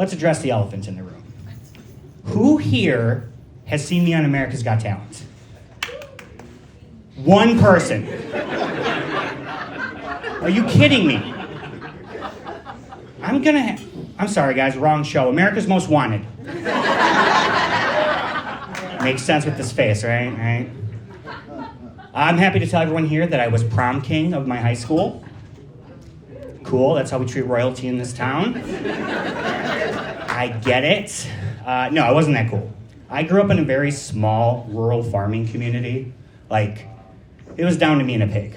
let's address the elephant in the room. Who here has seen me on America's Got Talent? One person. Are you kidding me? I'm sorry, guys, wrong show. America's Most Wanted. Makes sense with this face, right? I'm happy to tell everyone here that I was prom king of my high school. Cool, that's how we treat royalty in this town. I get it. No, it wasn't that cool. I grew up in a very small rural farming community. Like, it was down to me and a pig.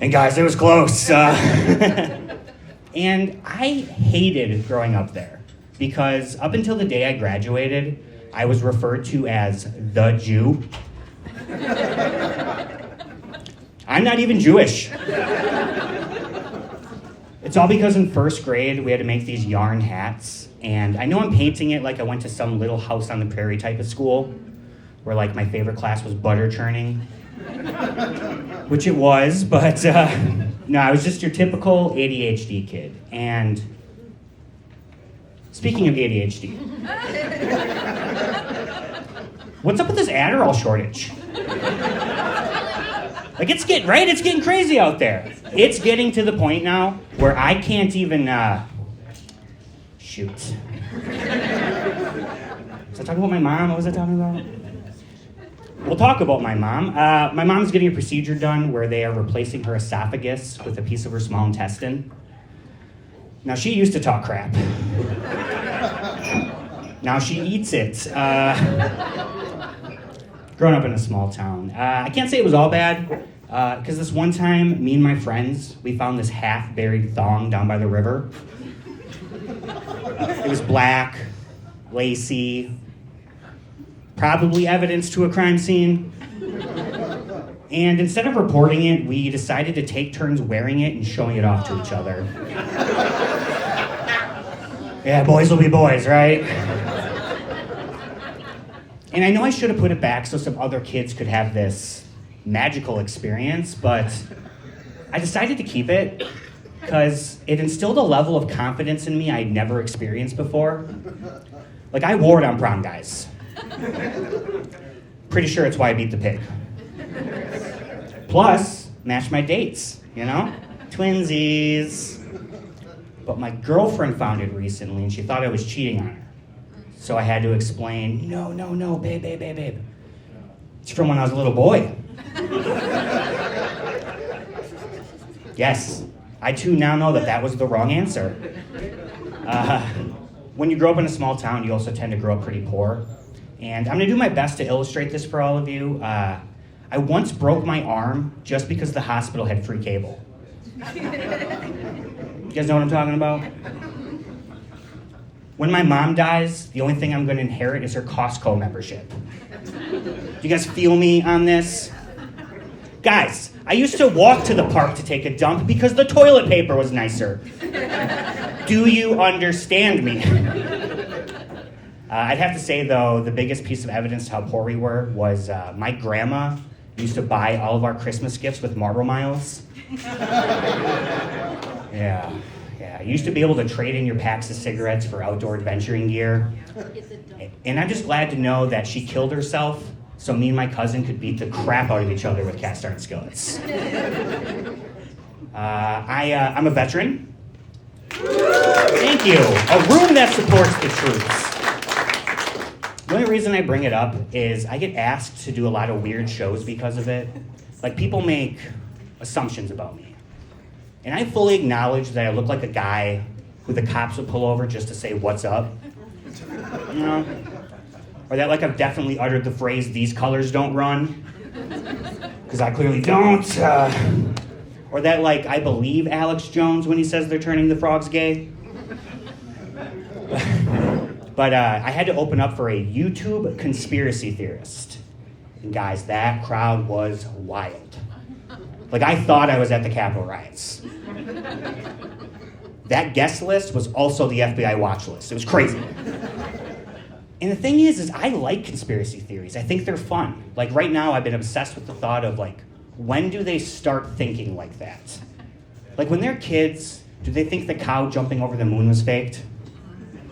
And guys, it was close. And I hated growing up there because up until the day I graduated, I was referred to as the Jew. I'm not even Jewish. It's all because in first grade, we had to make these yarn hats. And I know I'm painting it like I went to some little house on the prairie type of school where like my favorite class was butter churning. Which it was, but no, I was just your typical ADHD kid. And speaking of ADHD, what's up with this Adderall shortage? Like it's getting crazy out there. It's getting to the point now where I can't even, shoot. Was I talking about my mom? What was I talking about? We'll talk about my mom. My mom's getting a procedure done where they are replacing her esophagus with a piece of her small intestine. Now, she used to talk crap. Now she eats it. Growing up in a small town. I can't say it was all bad, because this one time, me and my friends, we found this half-buried thong down by the river. It was black, lacy, probably evidence to a crime scene. And instead of reporting it, we decided to take turns wearing it and showing it off to each other. Yeah, boys will be boys, right? And I know I should have put it back so some other kids could have this magical experience, but I decided to keep it because it instilled a level of confidence in me I'd never experienced before. Like, I wore it on prom, guys. Pretty sure it's why I beat the pig. Plus, matched my dates, you know? Twinsies. But my girlfriend found it recently and she thought I was cheating on her. So I had to explain, no, babe. It's from when I was a little boy. Yes, I too now know that was the wrong answer. When you grow up in a small town, you also tend to grow up pretty poor. And I'm gonna do my best to illustrate this for all of you. I once broke my arm just because the hospital had free cable. You guys know what I'm talking about? When my mom dies, the only thing I'm gonna inherit is her Costco membership. Do you guys feel me on this? Guys, I used to walk to the park to take a dump because the toilet paper was nicer. Do you understand me? I'd have to say, though, the biggest piece of evidence to how poor we were was my grandma used to buy all of our Christmas gifts with Marlboro Miles. Yeah. You used to be able to trade in your packs of cigarettes for outdoor adventuring gear. And I'm just glad to know that she killed herself so me and my cousin could beat the crap out of each other with cast iron skillets. I'm a veteran. Thank you. A room that supports the troops. The only reason I bring it up is I get asked to do a lot of weird shows because of it. Like, people make assumptions about me. And I fully acknowledge that I look like a guy who the cops would pull over just to say, "What's up?" You know? Or that, like, I've definitely uttered the phrase, "These colors don't run." Because I clearly don't. Or that, like, I believe Alex Jones when he says they're turning the frogs gay. But I had to open up for a YouTube conspiracy theorist. And guys, that crowd was wild. Like, I thought I was at the Capitol riots. That guest list was also the FBI watch list. It was crazy. And the thing is I like conspiracy theories. I think they're fun. Like, right now, I've been obsessed with the thought of, like, when do they start thinking like that? Like, when they're kids, Do they think the cow jumping over the moon was faked?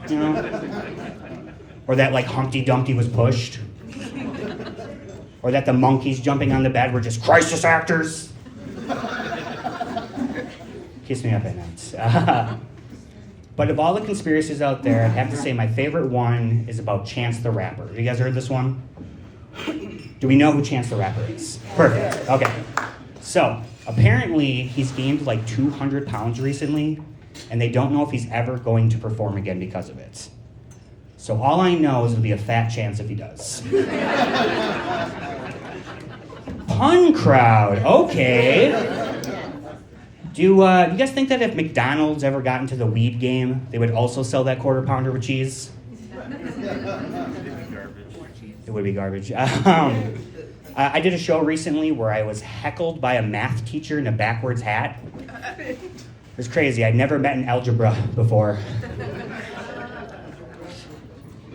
You know? Or that like Humpty Dumpty was pushed? Or that the monkeys jumping on the bed were just crisis actors? Kiss me up at night. But of all the conspiracies out there, I'd have to say my favorite one is about Chance the Rapper. Have you guys heard this one? Do we know who Chance the Rapper is? Perfect. Okay. So, apparently, he's gained like 200 pounds recently, and they don't know if he's ever going to perform again because of it. So all I know is it'll be a fat chance if he does. Pun crowd. Okay. Do you guys think that if McDonald's ever got into the weed game, they would also sell that quarter pounder with cheese? It would be garbage. I did a show recently where I was heckled by a math teacher in a backwards hat. It was crazy. I'd never met an algebra before.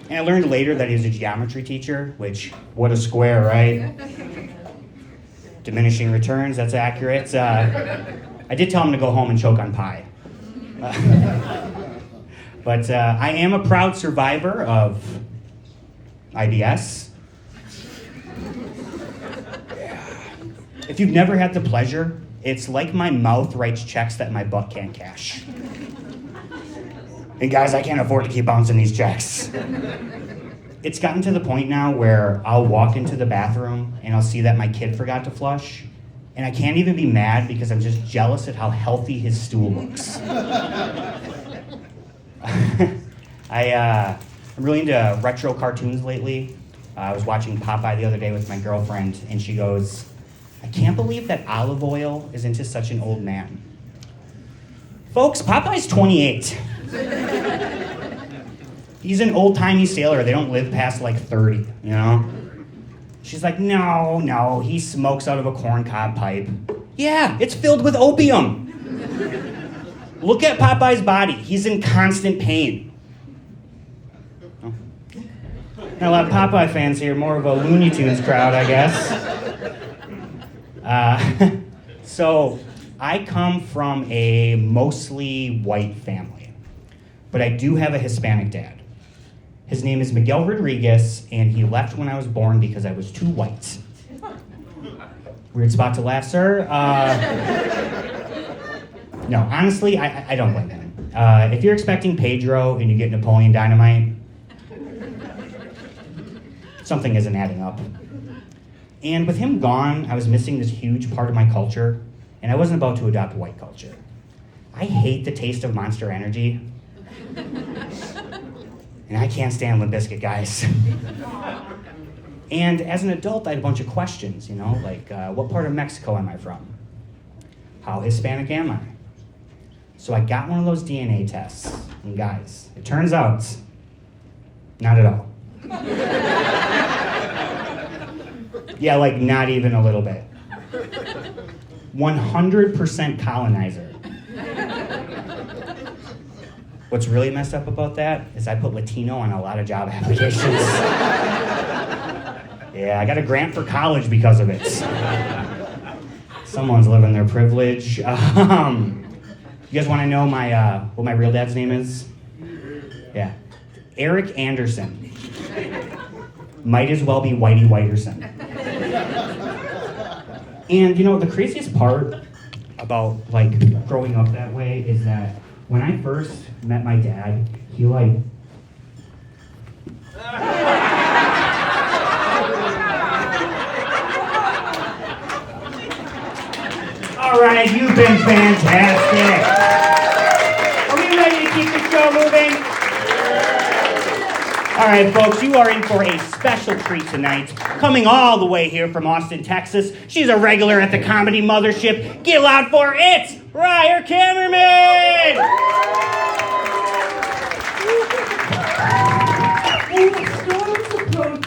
And I learned later that he was a geometry teacher, which, what a square, right? Diminishing returns, that's accurate. I did tell him to go home and choke on pie. But I am a proud survivor of IBS. If you've never had the pleasure, it's like my mouth writes checks that my butt can't cash. And guys, I can't afford to keep bouncing these checks. It's gotten to the point now where I'll walk into the bathroom and I'll see that my kid forgot to flush, and I can't even be mad because I'm just jealous at how healthy his stool looks. I'm really into retro cartoons lately. I was watching Popeye the other day with my girlfriend, and she goes, "I can't believe that Olive Oyl is into such an old man." Folks, Popeye's 28. He's an old-timey sailor. They don't live past like 30, you know? She's like, no, he smokes out of a corncob pipe. Yeah, it's filled with opium. Look at Popeye's body. He's in constant pain. Oh. Not a lot of Popeye fans here, more of a Looney Tunes crowd, I guess. So, I come from a mostly white family, but I do have a Hispanic dad. His name is Miguel Rodriguez, and he left when I was born because I was too white. Weird spot to laugh, sir. No, honestly, I don't blame him. If you're expecting Pedro and you get Napoleon Dynamite, something isn't adding up. And with him gone, I was missing this huge part of my culture, and I wasn't about to adopt white culture. I hate the taste of Monster Energy. And I can't stand Limp Bizkit, guys. And as an adult, I had a bunch of questions, you know, like, what part of Mexico am I from? How Hispanic am I? So I got one of those DNA tests, and guys, it turns out, not at all. Yeah, like not even a little bit. 100% colonizer. What's really messed up about that is I put Latino on a lot of job applications. Yeah, I got a grant for college because of it. Someone's living their privilege. You guys want to know what my real dad's name is? Yeah. Eric Anderson. Might as well be Whitey Whiterson. And you know, the craziest part about like growing up that way is that when I first met my dad, he like... All right, you've been fantastic. Are we ready to keep the show moving? All right, folks, you are in for a special treat tonight. Coming all the way here from Austin, Texas, she's a regular at the Comedy Mothership. Get loud for It's Ryer Kammerman! And the storms approach